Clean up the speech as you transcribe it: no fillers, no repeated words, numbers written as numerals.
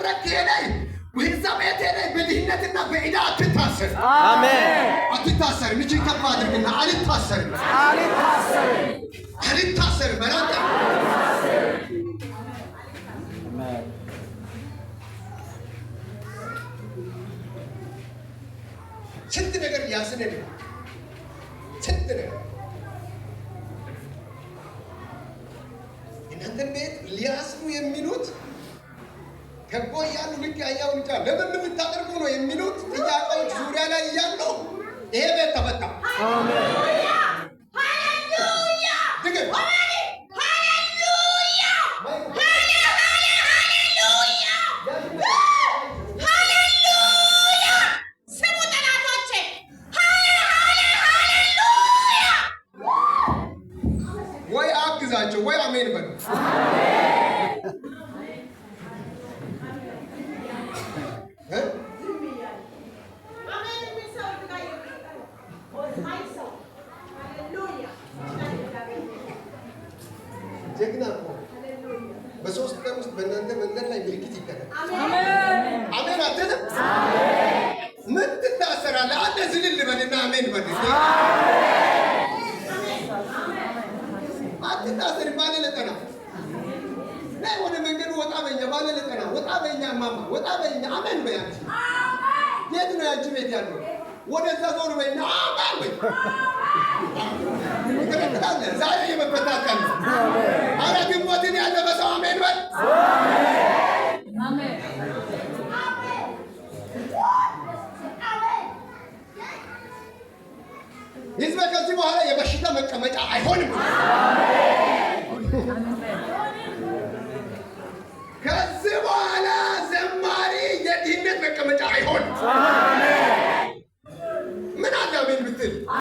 እያደረግክ ሄደህ በዛ ቤት ሄደህ በድህነትና በዕዳ አትታሰር። አሜን። አትታሰርም። እጅ ከፍ አድርግና አልታሰርም። በላንተ ስንት ነገር ያስነድ ስንት ነገር እናንተን ቤት ሊያስሩ የሚሉት ከጎ እያሉ ልክ ያያው ልጫ ለምን የምታደርጉ ነው የሚሉት ጥያቄዎች ዙሪያ ላይ እያሉ ይሄ ቤት ተፈታ። ሃሌሉያ ሃሌሉያ ድግም ወይ አሜን በሉ። ጀግና እኮ በሶስት ቀን ውስጥ በእናንተ መንገድ ላይ ምልክት ይደረጋል። አሜን አትልም? ምን ትታሰራለህ? አንተ ዝልል በልና አሜን በል። አትታሰር ባለ ለቀና ላይ ወደ መንገዱ ወጣ በኛ ባለ ለቀና ወጣ በኛ ማማ ወጣ በኛ አሜን በያት። የት ነው ያንቺ ቤት ያለው? ወደዛ ዞር በይና አሜን በይ። ይከተላል። ዛሬ የመፈታት ቀን ነው። አረ ግንቦትን ያለፈ ሰው አሜን በል። አሜን ህዝብ ከዚህ በኋላ የበሽታ መቀመጫ አይሆንም። ከዚህ በኋላ ዘማሪ የድህነት መቀመጫ አይሆንም።